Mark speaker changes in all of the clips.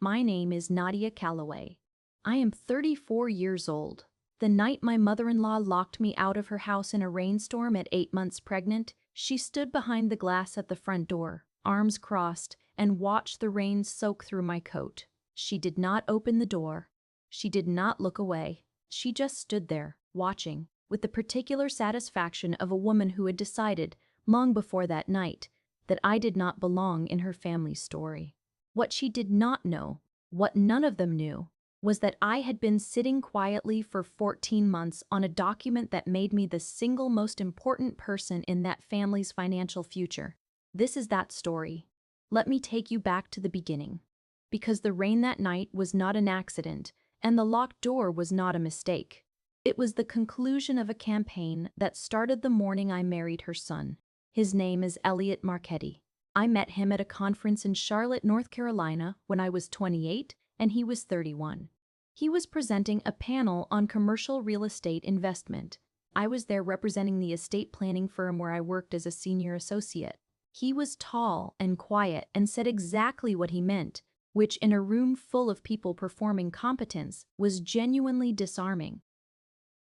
Speaker 1: My name is Nadia Calloway. I am 34 years old. The night my mother-in-law locked me out of her house in a rainstorm at 8 months pregnant, she stood behind the glass at the front door, arms crossed, and watched the rain soak through my coat. She did not open the door. She did not look away. She just stood there, watching, with the particular satisfaction of a woman who had decided, long before that night, that I did not belong in her family's story. What she did not know, what none of them knew, was that I had been sitting quietly for 14 months on a document that made me the single most important person in that family's financial future. This is that story. Let me take you back to the beginning. Because the rain that night was not an accident, and the locked door was not a mistake. It was the conclusion of a campaign that started the morning I married her son. His name is Elliot Marchetti. I met him at a conference in Charlotte, North Carolina when I was 28 and he was 31. He was presenting a panel on commercial real estate investment. I was there representing the estate planning firm where I worked as a senior associate. He was tall and quiet and said exactly what he meant, which in a room full of people performing competence was genuinely disarming.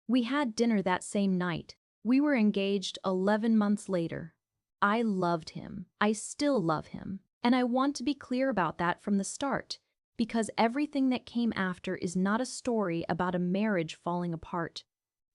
Speaker 1: We had dinner that same night. We were engaged 11 months later. I loved him. I still love him. And I want to be clear about that from the start, because everything that came after is not a story about a marriage falling apart.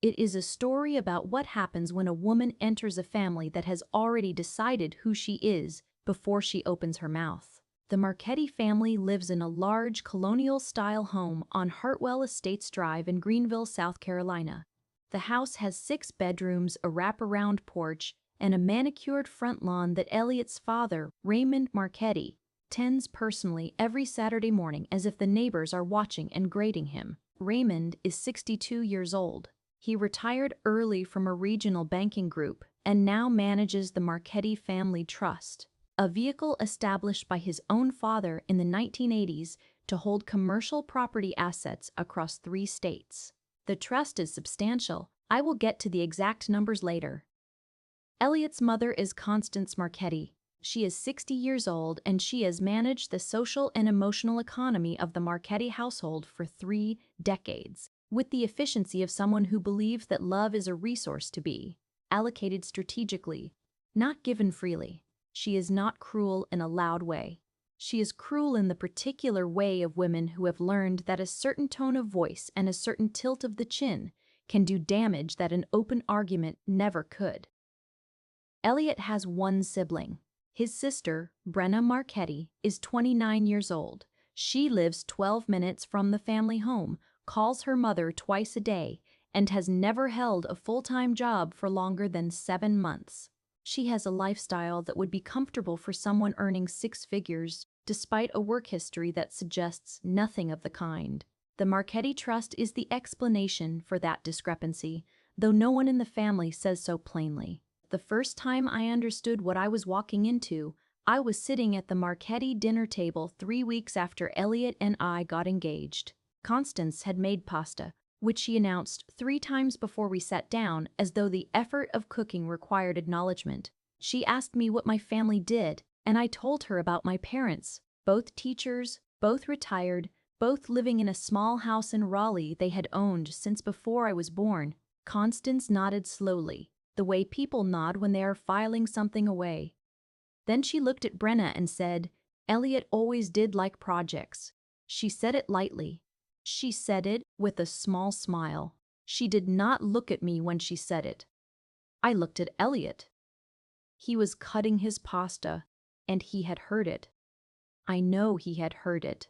Speaker 1: It is a story about what happens when a woman enters a family that has already decided who she is before she opens her mouth. The Marchetti family lives in a large colonial-style home on Hartwell Estates Drive in Greenville, South Carolina. The house has 6 bedrooms, a wraparound porch, and a manicured front lawn that Elliot's father, Raymond Marchetti, tends personally every Saturday morning as if the neighbors are watching and grading him. Raymond is 62 years old. He retired early from a regional banking group and now manages the Marchetti Family Trust, a vehicle established by his own father in the 1980s to hold commercial property assets across 3 states. The trust is substantial. I will get to the exact numbers later. Elliot's mother is Constance Marchetti. She is 60 years old and she has managed the social and emotional economy of the Marchetti household for 3 decades, with the efficiency of someone who believes that love is a resource to be allocated strategically, not given freely. She is not cruel in a loud way. She is cruel in the particular way of women who have learned that a certain tone of voice and a certain tilt of the chin can do damage that an open argument never could. Elliot has 1 sibling. His sister, Brenna Marchetti, is 29 years old. She lives 12 minutes from the family home, calls her mother twice a day, and has never held a full-time job for longer than 7 months. She has a lifestyle that would be comfortable for someone earning 6 figures, despite a work history that suggests nothing of the kind. The Marchetti Trust is the explanation for that discrepancy, though no one in the family says so plainly. The first time I understood what I was walking into, I was sitting at the Marchetti dinner table 3 weeks after Elliot and I got engaged. Constance had made pasta, which she announced 3 times before we sat down as though the effort of cooking required acknowledgement. She asked me what my family did, and I told her about my parents, both teachers, both retired, both living in a small house in Raleigh they had owned since before I was born. Constance nodded slowly, the way people nod when they are filing something away. Then she looked at Brenna and said, "Elliot always did like projects." She said it lightly. She said it with a small smile. She did not look at me when she said it. I looked at Elliot. He was cutting his pasta, and he had heard it. I know he had heard it.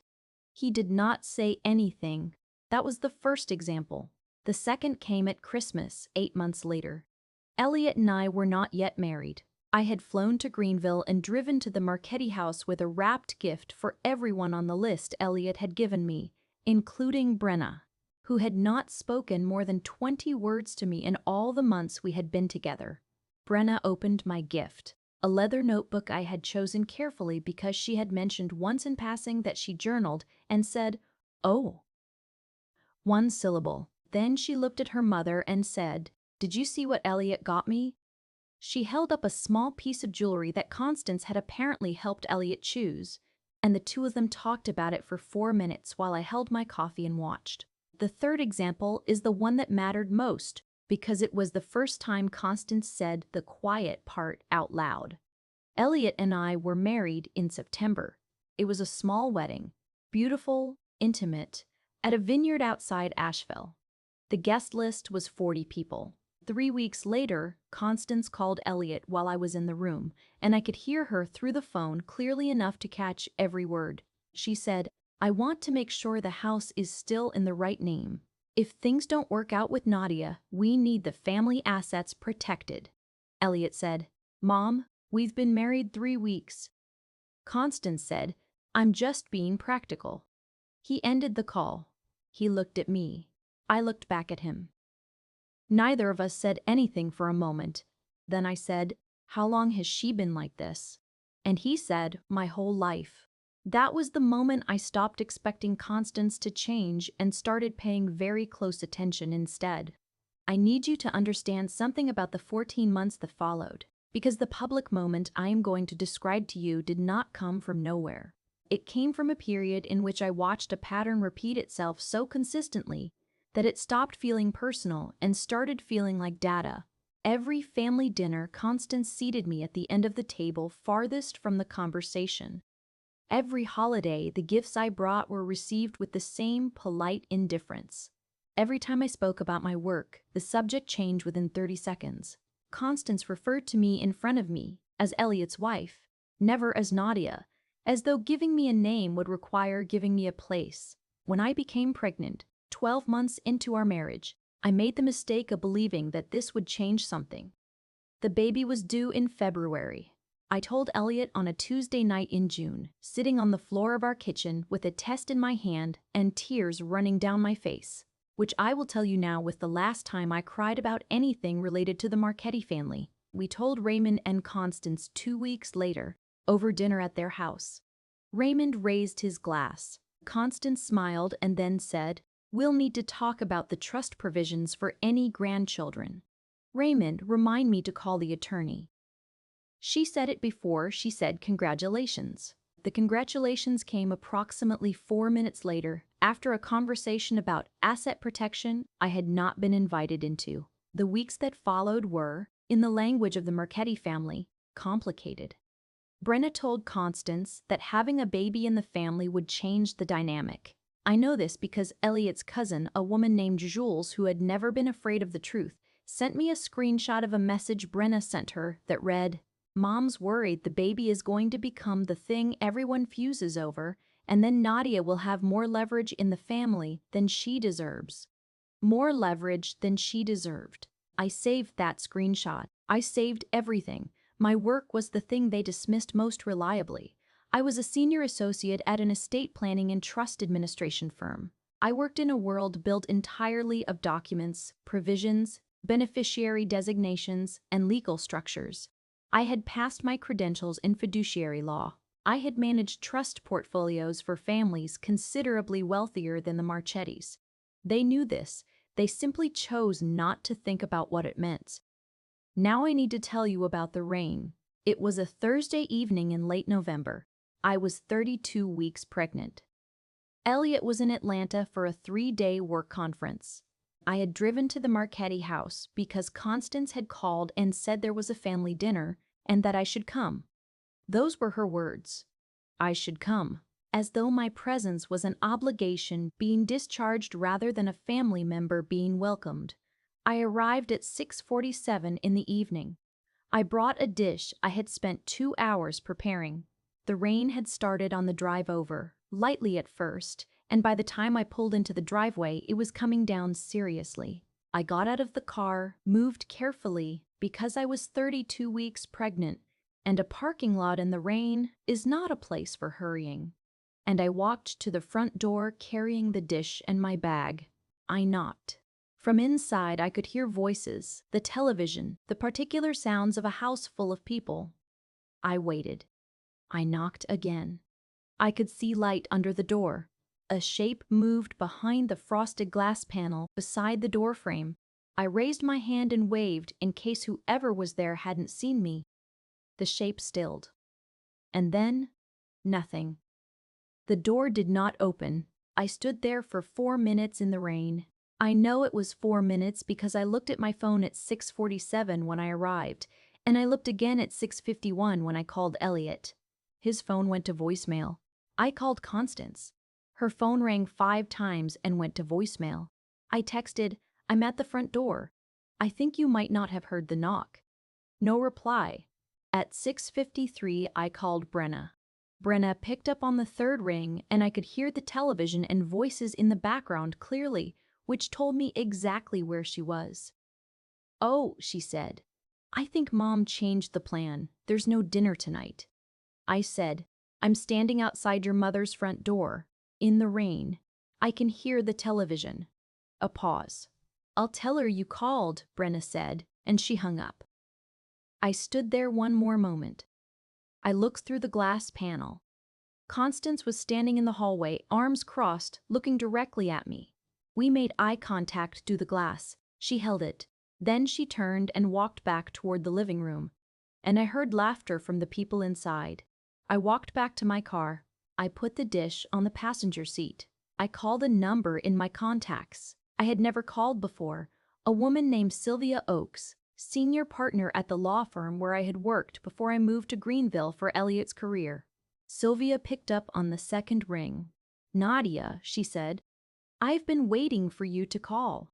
Speaker 1: He did not say anything. That was the first example. The second came at Christmas, 8 months later. Elliot and I were not yet married. I had flown to Greenville and driven to the Marchetti house with a wrapped gift for everyone on the list Elliot had given me, including Brenna, who had not spoken more than 20 words to me in all the months we had been together. Brenna opened my gift, a leather notebook I had chosen carefully because she had mentioned once in passing that she journaled, and said, "Oh." 1 syllable. Then she looked at her mother and said, "Did you see what Elliot got me?" She held up a small piece of jewelry that Constance had apparently helped Elliot choose. and the two of them talked about it for 4 minutes while I held my coffee and watched. The third example is the one that mattered most, because it was the first time Constance said the quiet part out loud. Elliot and I were married in September. It was a small wedding, beautiful, intimate, at a vineyard outside Asheville. The guest list was 40 people. 3 weeks later, Constance called Elliot while I was in the room, and I could hear her through the phone clearly enough to catch every word. She said, "I want to make sure the house is still in the right name. If things don't work out with Nadia, we need the family assets protected." Elliot said, "Mom, we've been married 3 weeks." Constance said, "I'm just being practical." He ended the call. He looked at me. I looked back at him. Neither of us said anything for a moment. Then I said, "How long has she been like this?" And he said, "My whole life." That was the moment I stopped expecting Constance to change and started paying very close attention instead. I need you to understand something about the 14 months that followed, because the public moment I am going to describe to you did not come from nowhere. It came from a period in which I watched a pattern repeat itself so consistently that it stopped feeling personal and started feeling like data. Every family dinner, Constance seated me at the end of the table farthest from the conversation. Every holiday, the gifts I brought were received with the same polite indifference. Every time I spoke about my work, the subject changed within 30 seconds. Constance referred to me in front of me as Elliot's wife, never as Nadia, as though giving me a name would require giving me a place. When I became pregnant, 12 months into our marriage, I made the mistake of believing that this would change something. The baby was due in February. I told Elliot on a Tuesday night in June, sitting on the floor of our kitchen with a test in my hand and tears running down my face, which I will tell you now was the last time I cried about anything related to the Marchetti family. We told Raymond and Constance 2 weeks later, over dinner at their house. Raymond raised his glass. Constance smiled and then said, "We'll need to talk about the trust provisions for any grandchildren. Raymond, remind me to call the attorney." She said it before she said congratulations. The congratulations came approximately 4 minutes later, after a conversation about asset protection I had not been invited into. The weeks that followed were, in the language of the Marchetti family, complicated. Brenna told Constance that having a baby in the family would change the dynamic. I know this because Elliot's cousin, a woman named Jules who had never been afraid of the truth, sent me a screenshot of a message Brenna sent her that read, "Mom's worried the baby is going to become the thing everyone fuses over, and then Nadia will have more leverage in the family than she deserves." More leverage than she deserved. I saved that screenshot. I saved everything. My work was the thing they dismissed most reliably. I was a senior associate at an estate planning and trust administration firm. I worked in a world built entirely of documents, provisions, beneficiary designations, and legal structures. I had passed my credentials in fiduciary law. I had managed trust portfolios for families considerably wealthier than the Marchettis. They knew this. They simply chose not to think about what it meant. Now I need to tell you about the rain. It was a Thursday evening in late November. I was 32 weeks pregnant. Elliot was in Atlanta for a 3-day work conference. I had driven to the Marchetti house because Constance had called and said there was a family dinner and that I should come. Those were her words. I should come. As though my presence was an obligation being discharged rather than a family member being welcomed. I arrived at 6:47 in the evening. I brought a dish I had spent 2 hours preparing. The rain had started on the drive over, lightly at first, and by the time I pulled into the driveway, it was coming down seriously. I got out of the car, moved carefully, because I was 32 weeks pregnant, and a parking lot in the rain is not a place for hurrying. And I walked to the front door carrying the dish and my bag. I knocked. From inside, I could hear voices, the television, the particular sounds of a house full of people. I waited. I knocked again. I could see light under the door. A shape moved behind the frosted glass panel beside the door frame. I raised my hand and waved in case whoever was there hadn't seen me. The shape stilled. And then, nothing. The door did not open. I stood there for 4 minutes in the rain. I know it was 4 minutes because I looked at my phone at 6:47 when I arrived, and I looked again at 6:51 when I called Elliot. His phone went to voicemail. I called Constance. Her phone rang 5 times and went to voicemail. I texted, "I'm at the front door. I think you might not have heard the knock." No reply. At 6:53 I called Brenna. Brenna picked up on the third ring, and I could hear the television and voices in the background clearly, which told me exactly where she was. "Oh," she said, "I think Mom changed the plan. There's no dinner tonight." I said, "I'm standing outside your mother's front door, in the rain. I can hear the television." A pause. "I'll tell her you called," Brenna said, and she hung up. I stood there one more moment. I looked through the glass panel. Constance was standing in the hallway, arms crossed, looking directly at me. We made eye contact through the glass. She held it. Then she turned and walked back toward the living room. And I heard laughter from the people inside. I walked back to my car. I put the dish on the passenger seat. I called a number in my contacts I had never called before, a woman named Sylvia Oakes, senior partner at the law firm where I had worked before I moved to Greenville for Elliot's career. Sylvia picked up on the second ring. "Nadia," she said, "I've been waiting for you to call."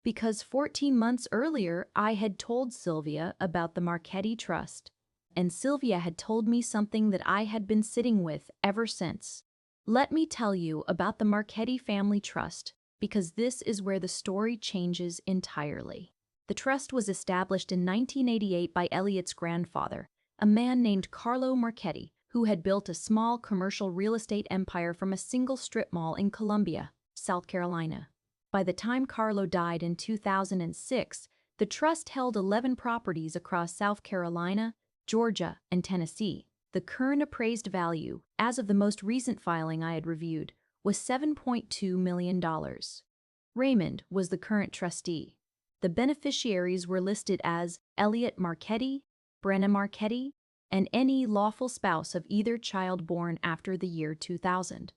Speaker 1: Because 14 months earlier, I had told Sylvia about the Marchetti Trust, and Sylvia had told me something that I had been sitting with ever since. Let me tell you about the Marchetti Family Trust, because this is where the story changes entirely. The trust was established in 1988 by Elliot's grandfather, a man named Carlo Marchetti, who had built a small commercial real estate empire from a single strip mall in Columbia, South Carolina. By the time Carlo died in 2006, the trust held 11 properties across South Carolina, Georgia, and Tennessee. The current appraised value, as of the most recent filing I had reviewed, was $7.2 million. Raymond was the current trustee. The beneficiaries were listed as Elliot Marchetti, Brenna Marchetti, and any lawful spouse of either child born after the year 2000.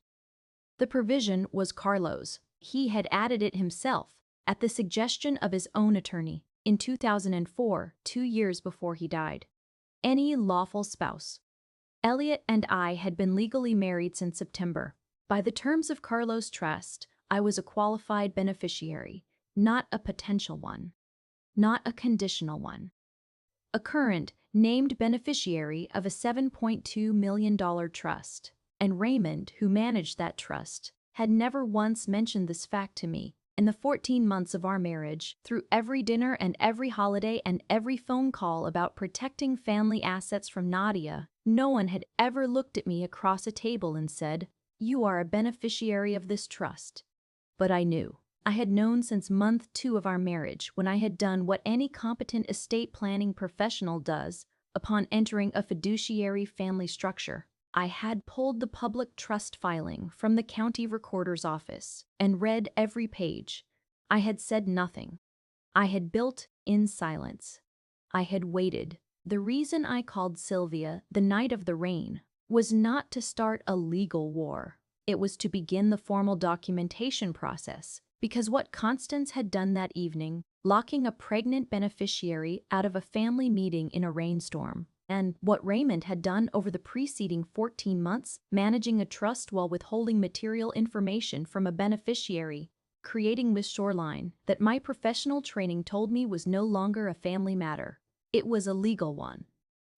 Speaker 1: The provision was Carlo's. He had added it himself, at the suggestion of his own attorney, in 2004, 2 years before he died. Any lawful spouse. Elliot and I had been legally married since September. By the terms of Carlo's trust, I was a qualified beneficiary, not a potential one, not a conditional one. A current, named beneficiary of a $7.2 million trust. And Raymond, who managed that trust, had never once mentioned this fact to me. In the 14 months of our marriage, through every dinner and every holiday and every phone call about protecting family assets from Nadia, no one had ever looked at me across a table and said, "You are a beneficiary of this trust." But I knew. I had known since month 2 of our marriage, when I had done what any competent estate planning professional does upon entering a fiduciary family structure. I had pulled the public trust filing from the county recorder's office and read every page. I had said nothing. I had built in silence. I had waited. The reason I called Sylvia the night of the rain was not to start a legal war. It was to begin the formal documentation process, because what Constance had done that evening, locking a pregnant beneficiary out of a family meeting in a rainstorm, and what Raymond had done over the preceding 14 months, managing a trust while withholding material information from a beneficiary, creating this shoreline that my professional training told me was no longer a family matter. It was a legal one.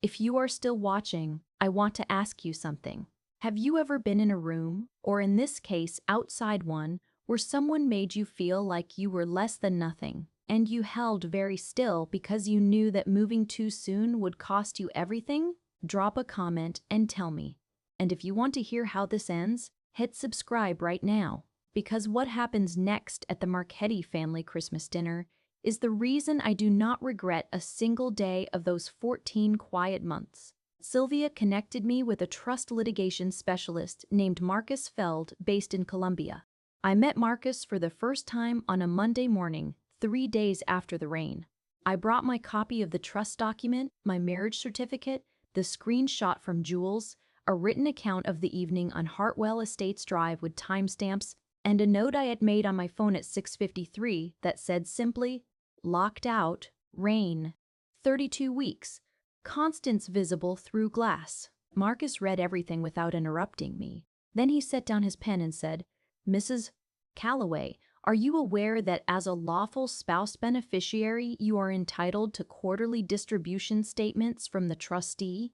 Speaker 1: If you are still watching, I want to ask you something. Have you ever been in a room, or in this case outside one, where someone made you feel like you were less than nothing, and you held very still because you knew that moving too soon would cost you everything? Drop a comment and tell me. And if you want to hear how this ends, hit subscribe right now, because what happens next at the Marchetti family Christmas dinner is the reason I do not regret a single day of those 14 quiet months. Sylvia connected me with a trust litigation specialist named Marcus Feld based in Columbia. I met Marcus for the first time on a Monday morning, 3 days after the rain. I brought my copy of the trust document, my marriage certificate, the screenshot from Jules, a written account of the evening on Hartwell Estates Drive with timestamps, and a note I had made on my phone at 6:53 that said simply, "Locked out, rain, 32 weeks, Constance visible through glass." Marcus read everything without interrupting me. Then he set down his pen and said, "Mrs. Calloway, are you aware that as a lawful spouse beneficiary, you are entitled to quarterly distribution statements from the trustee?"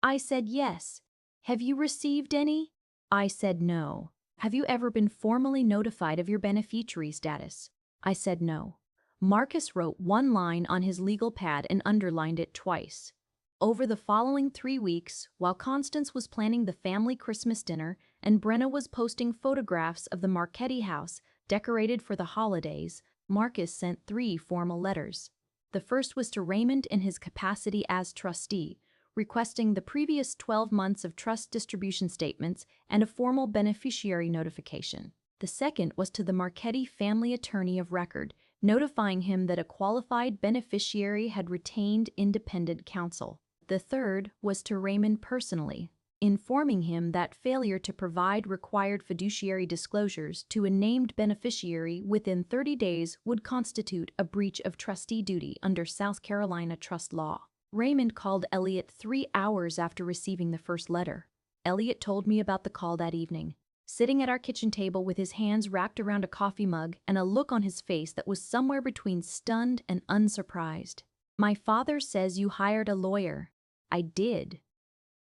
Speaker 1: I said yes. "Have you received any?" I said no. "Have you ever been formally notified of your beneficiary status?" I said no. Marcus wrote one line on his legal pad and underlined it twice. Over the following 3 weeks, while Constance was planning the family Christmas dinner and Brenna was posting photographs of the Marchetti house decorated for the holidays, Marcus sent 3 formal letters. The first was to Raymond in his capacity as trustee, requesting the previous 12 months of trust distribution statements and a formal beneficiary notification. The second was to the Marchetti family attorney of record, notifying him that a qualified beneficiary had retained independent counsel. The third was to Raymond personally, informing him that failure to provide required fiduciary disclosures to a named beneficiary within 30 days would constitute a breach of trustee duty under South Carolina trust law. Raymond called Elliot 3 hours after receiving the first letter. Elliot told me about the call that evening, sitting at our kitchen table with his hands wrapped around a coffee mug and a look on his face that was somewhere between stunned and unsurprised. "My father says you hired a lawyer." I did.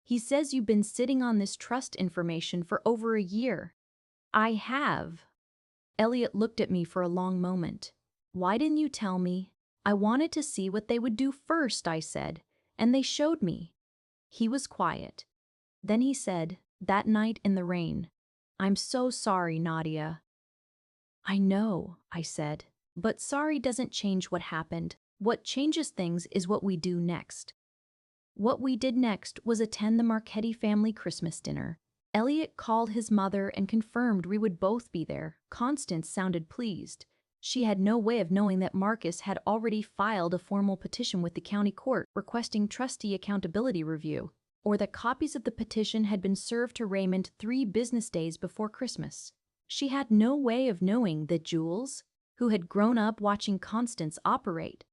Speaker 1: "He says you've been sitting on this trust information for over a year." I have. Elliot looked at me for a long moment. "Why didn't you tell me?" "I wanted to see what they would do first," I said, "and they showed me." He was quiet. Then he said, "That night in the rain, I'm so sorry, Nadia." "I know," I said, "but sorry doesn't change what happened. What changes things is what we do next." What we did next was attend the Marchetti family Christmas dinner. Elliot called his mother and confirmed we would both be there. Constance sounded pleased. She had no way of knowing that Marcus had already filed a formal petition with the county court requesting trustee accountability review, or that copies of the petition had been served to Raymond 3 business days before Christmas. She had no way of knowing that Jules, who had grown up watching Constance operate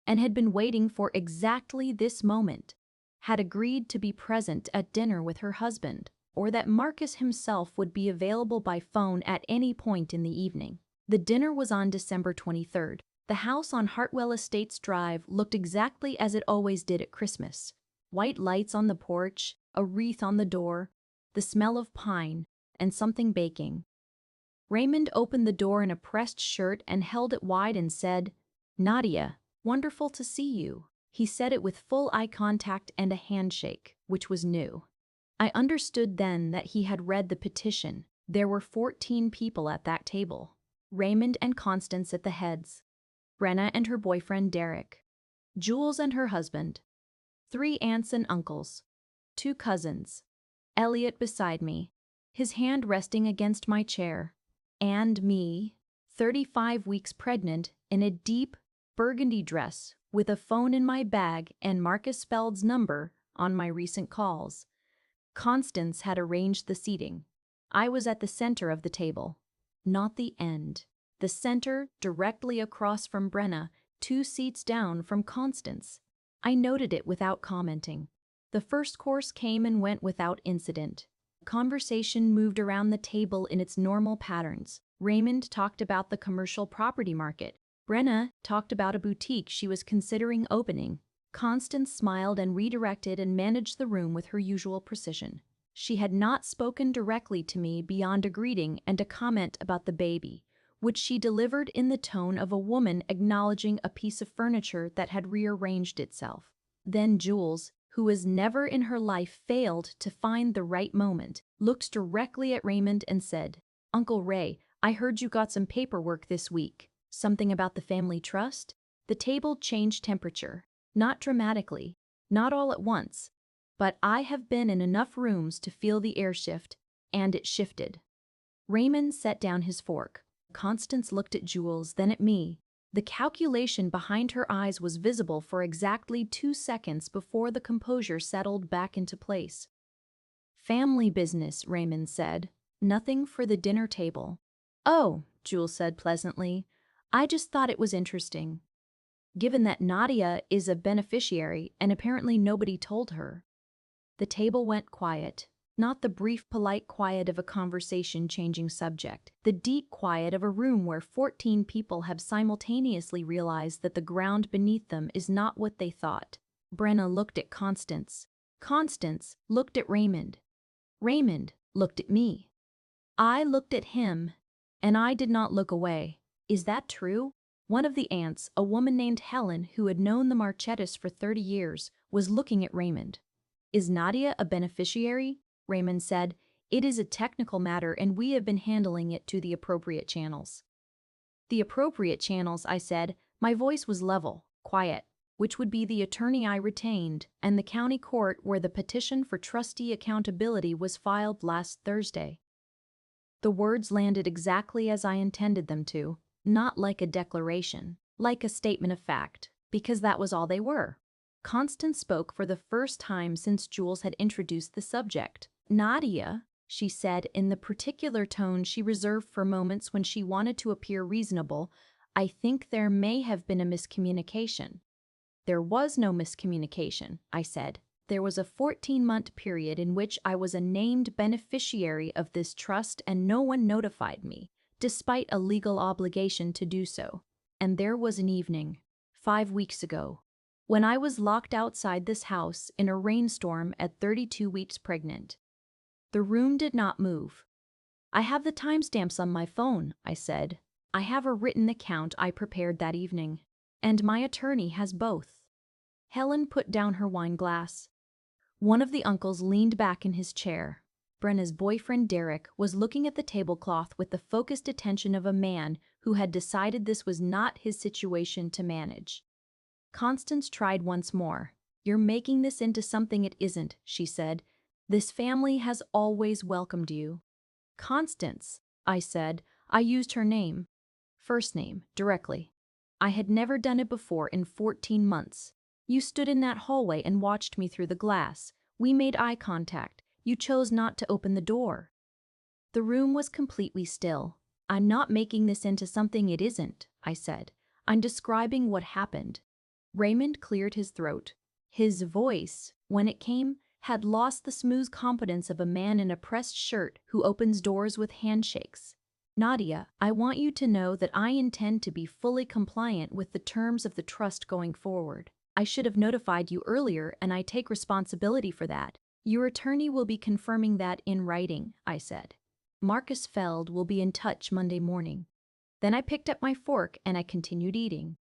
Speaker 1: and had been waiting for exactly this moment, had agreed to be present at dinner with her husband, or that Marcus himself would be available by phone at any point in the evening. The dinner was on December 23rd. The house on Hartwell Estates Drive looked exactly as it always did at Christmas. White lights on the porch, a wreath on the door, the smell of pine, and something baking. Raymond opened the door in a pressed shirt and held it wide and said, "Nadia, wonderful to see you." He said it with full eye contact and a handshake, which was new. I understood then that he had read the petition. There were 14 people at that table. Raymond and Constance at the heads, Brenna and her boyfriend Derek, Jules and her husband, 3 aunts and uncles, 2 cousins, Elliot beside me, his hand resting against my chair, and me, 35 weeks pregnant, in a deep burgundy dress with a phone in my bag and Marcus Feld's number on my recent calls. Constance had arranged the seating. I was at the center of the table, not the end. The center, directly across from Brenna, 2 seats down from Constance. I noted it without commenting. The first course came and went without incident. Conversation moved around the table in its normal patterns. Raymond talked about the commercial property market. Brenna talked about a boutique she was considering opening. Constance smiled and redirected and managed the room with her usual precision. She had not spoken directly to me beyond a greeting and a comment about the baby, which she delivered in the tone of a woman acknowledging a piece of furniture that had rearranged itself. Then Jules, who has never in her life failed to find the right moment, looked directly at Raymond and said, "Uncle Ray, I heard you got some paperwork this week. Something about the family trust?" The table changed temperature. Not dramatically, not all at once, but I have been in enough rooms to feel the air shift, and it shifted. Raymond set down his fork. Constance looked at Jules, then at me. The calculation behind her eyes was visible for exactly 2 seconds before the composure settled back into place. Family business, Raymond said. Nothing for the dinner table. Oh, Jules said pleasantly. I just thought it was interesting. Given that Nadia is a beneficiary and apparently nobody told her. The table went quiet. Not the brief, polite quiet of a conversation-changing subject, the deep quiet of a room where 14 people have simultaneously realized that the ground beneath them is not what they thought. Brenna looked at Constance. Constance looked at Raymond. Raymond looked at me. I looked at him, and I did not look away. Is that true? One of the aunts, a woman named Helen who had known the Marchettis for 30 years, was looking at Raymond. Is Nadia a beneficiary? Raymond said. It is a technical matter and we have been handling it to the appropriate channels. The appropriate channels, I said. My voice was level, quiet, which would be the attorney I retained, and the county court where the petition for trustee accountability was filed last Thursday. The words landed exactly as I intended them to, not like a declaration, like a statement of fact, because that was all they were. Constance spoke for the first time since Jules had introduced the subject. Nadia, she said in the particular tone she reserved for moments when she wanted to appear reasonable, I think there may have been a miscommunication. There was no miscommunication, I said. There was a 14-month period in which I was a named beneficiary of this trust and no one notified me, despite a legal obligation to do so. And there was an evening, 5 weeks ago, when I was locked outside this house in a rainstorm at 32 weeks pregnant. The room did not move. I have the timestamps on my phone, I said. I have a written account I prepared that evening. And my attorney has both. Helen put down her wine glass. One of the uncles leaned back in his chair. Brenna's boyfriend Derek was looking at the tablecloth with the focused attention of a man who had decided this was not his situation to manage. Constance tried once more. You're making this into something it isn't, she said. This family has always welcomed you. Constance, I said. I used her name. First name, directly. I had never done it before in 14 months. You stood in that hallway and watched me through the glass. We made eye contact. You chose not to open the door. The room was completely still. I'm not making this into something it isn't, I said. I'm describing what happened. Raymond cleared his throat. His voice, when it came, had lost the smooth confidence of a man in a pressed shirt who opens doors with handshakes. Nadia, I want you to know that I intend to be fully compliant with the terms of the trust going forward. I should have notified you earlier and I take responsibility for that. Your attorney will be confirming that in writing, I said. Marcus Feld will be in touch Monday morning. Then I picked up my fork and I continued eating.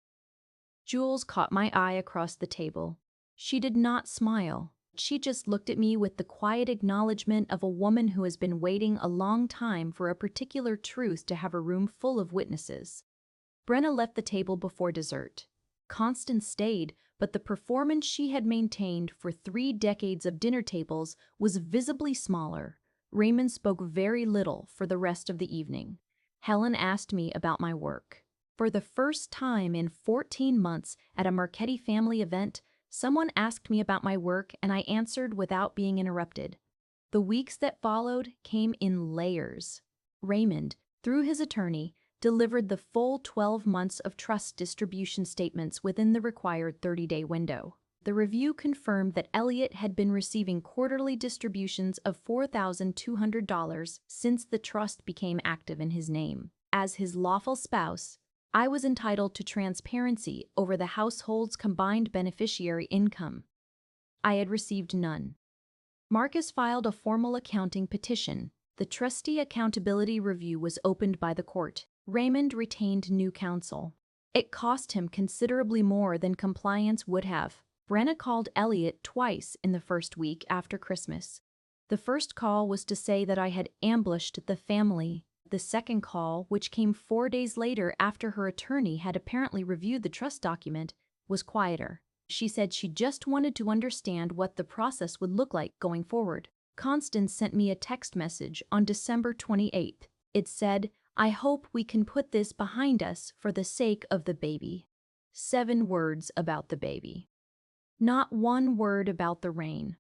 Speaker 1: Jules caught my eye across the table. She did not smile. She just looked at me with the quiet acknowledgement of a woman who has been waiting a long time for a particular truth to have a room full of witnesses. Brenna left the table before dessert. Constance stayed, but the performance she had maintained for 3 decades of dinner tables was visibly smaller. Raymond spoke very little for the rest of the evening. Helen asked me about my work. For the first time in 14 months at a Marchetti family event, someone asked me about my work and I answered without being interrupted. The weeks that followed came in layers. Raymond, through his attorney, delivered the full 12 months of trust distribution statements within the required 30-day window. The review confirmed that Elliot had been receiving quarterly distributions of $4,200 since the trust became active in his name. As his lawful spouse, I was entitled to transparency over the household's combined beneficiary income. I had received none. Marcus filed a formal accounting petition. The trustee accountability review was opened by the court. Raymond retained new counsel. It cost him considerably more than compliance would have. Brenna called Elliot twice in the first week after Christmas. The first call was to say that I had ambushed the family. The second call, which came 4 days later after her attorney had apparently reviewed the trust document, was quieter. She said she just wanted to understand what the process would look like going forward. Constance sent me a text message on December 28th. It said, I hope we can put this behind us for the sake of the baby. 7 words about the baby. Not one word about the rain.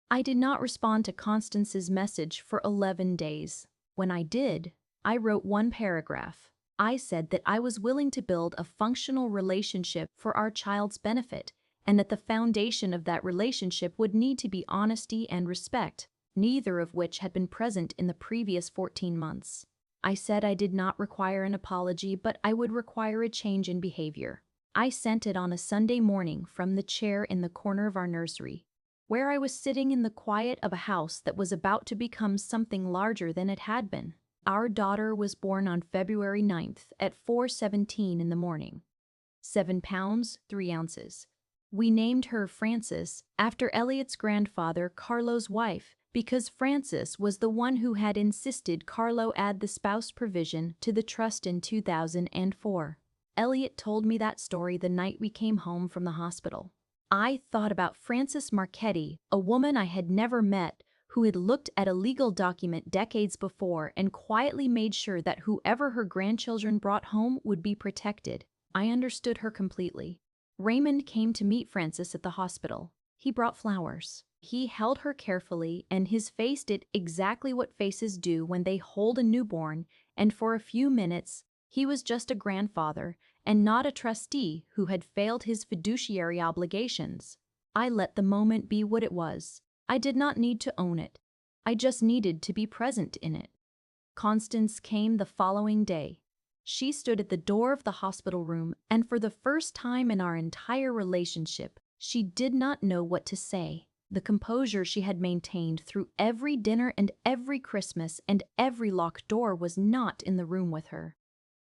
Speaker 1: I did not respond to Constance's message for 11 days. When I did, I wrote one paragraph. I said that I was willing to build a functional relationship for our child's benefit, and that the foundation of that relationship would need to be honesty and respect, neither of which had been present in the previous 14 months. I said I did not require an apology, but I would require a change in behavior. I sent it on a Sunday morning from the chair in the corner of our nursery, where I was sitting in the quiet of a house that was about to become something larger than it had been. Our daughter was born on February 9th at 4:17 in the morning. 7 pounds, 3 ounces. We named her Frances after Elliot's grandfather, Carlo's wife, because Frances was the one who had insisted Carlo add the spouse provision to the trust in 2004. Elliot told me that story the night we came home from the hospital. I thought about Frances Marchetti, a woman I had never met, who had looked at a legal document decades before and quietly made sure that whoever her grandchildren brought home would be protected. I understood her completely. Raymond came to meet Frances at the hospital. He brought flowers. He held her carefully, and his face did exactly what faces do when they hold a newborn, and for a few minutes, he was just a grandfather and not a trustee who had failed his fiduciary obligations. I let the moment be what it was. I did not need to own it. I just needed to be present in it. Constance came the following day. She stood at the door of the hospital room, and for the first time in our entire relationship, she did not know what to say. The composure she had maintained through every dinner and every Christmas and every locked door was not in the room with her.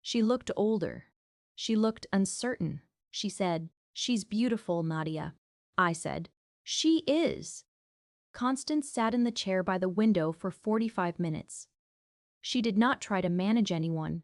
Speaker 1: She looked older. She looked uncertain. She said, "She's beautiful, Nadia." I said, "She is." Constance sat in the chair by the window for 45 minutes. She did not try to manage anyone.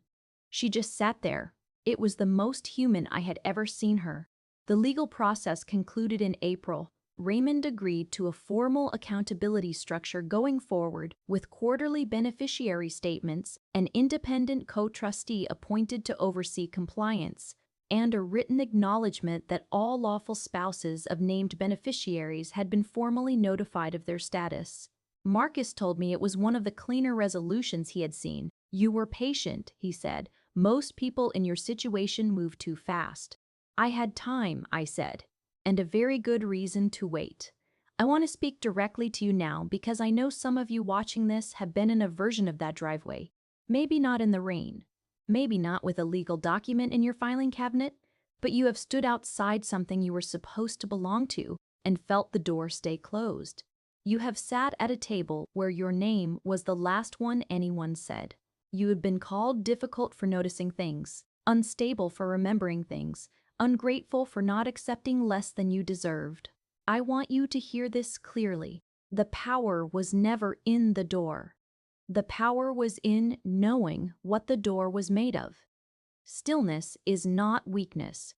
Speaker 1: She just sat there. It was the most human I had ever seen her. The legal process concluded in April. Raymond agreed to a formal accountability structure going forward, with quarterly beneficiary statements, an independent co-trustee appointed to oversee compliance, and a written acknowledgement that all lawful spouses of named beneficiaries had been formally notified of their status. Marcus told me it was one of the cleaner resolutions he had seen. "You were patient," he said. "Most people in your situation move too fast." I had time, I said, and a very good reason to wait. I want to speak directly to you now because I know some of you watching this have been in a version of that driveway. Maybe not in the rain. Maybe not with a legal document in your filing cabinet, but you have stood outside something you were supposed to belong to and felt the door stay closed. You have sat at a table where your name was the last one anyone said. You have been called difficult for noticing things, unstable for remembering things, ungrateful for not accepting less than you deserved. I want you to hear this clearly. The power was never in the door. The power was in knowing what the door was made of. Stillness is not weakness.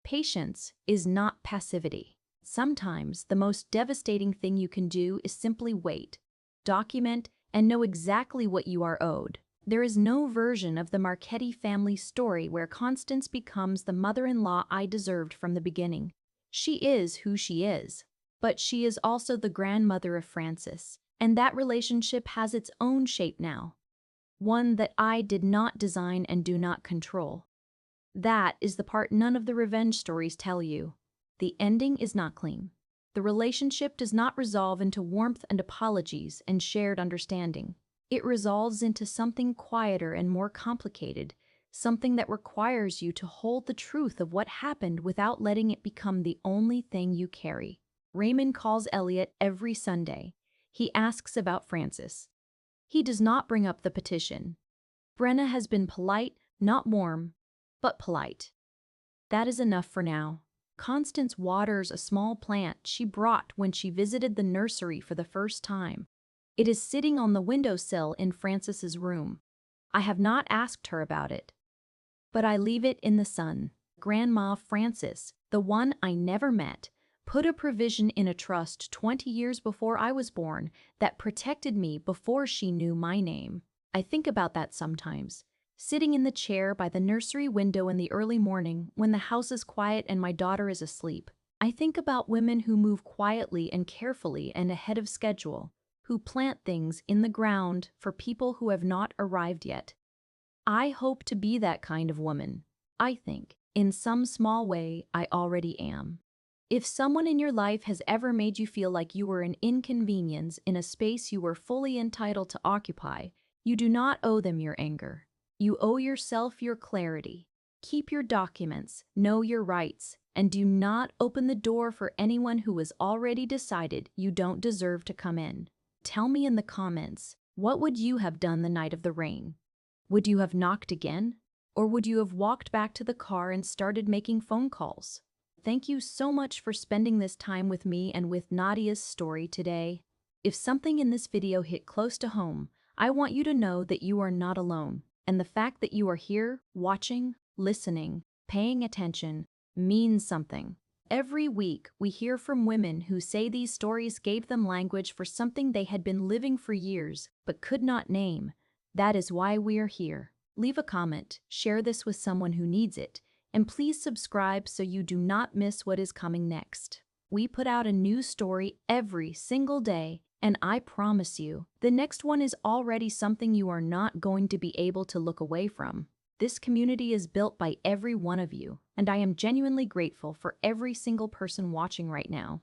Speaker 1: Patience is not passivity. Sometimes the most devastating thing you can do is simply wait, document, and know exactly what you are owed. There is no version of the Marchetti family story where Constance becomes the mother-in-law I deserved from the beginning. She is who she is, but she is also the grandmother of Frances, and that relationship has its own shape now, one that I did not design and do not control. That is the part none of the revenge stories tell you. The ending is not clean. The relationship does not resolve into warmth and apologies and shared understanding. It resolves into something quieter and more complicated, something that requires you to hold the truth of what happened without letting it become the only thing you carry. Raymond calls Elliot every Sunday. He asks about Frances. He does not bring up the petition. Brenna has been polite, not warm, but polite. That is enough for now. Constance waters a small plant she brought when she visited the nursery for the first time. It is sitting on the windowsill in Frances's room. I have not asked her about it, but I leave it in the sun. Grandma Frances, the one I never met, put a provision in a trust 20 years before I was born that protected me before she knew my name. I think about that sometimes, sitting in the chair by the nursery window in the early morning when the house is quiet and my daughter is asleep. I think about women who move quietly and carefully and ahead of schedule, who plant things in the ground for people who have not arrived yet. I hope to be that kind of woman. I think, in some small way, I already am. If someone in your life has ever made you feel like you were an inconvenience in a space you were fully entitled to occupy, you do not owe them your anger. You owe yourself your clarity. Keep your documents, know your rights, and do not open the door for anyone who has already decided you don't deserve to come in. Tell me in the comments, what would you have done the night of the rain? Would you have knocked again? Or would you have walked back to the car and started making phone calls? Thank you so much for spending this time with me and with Nadia's story today. If something in this video hit close to home, I want you to know that you are not alone, and the fact that you are here, watching, listening, paying attention, means something. Every week, we hear from women who say these stories gave them language for something they had been living for years but could not name. That is why we are here. Leave a comment, share this with someone who needs it, and please subscribe so you do not miss what is coming next. We put out a new story every single day, and I promise you, the next one is already something you are not going to be able to look away from. This community is built by every one of you, and I am genuinely grateful for every single person watching right now.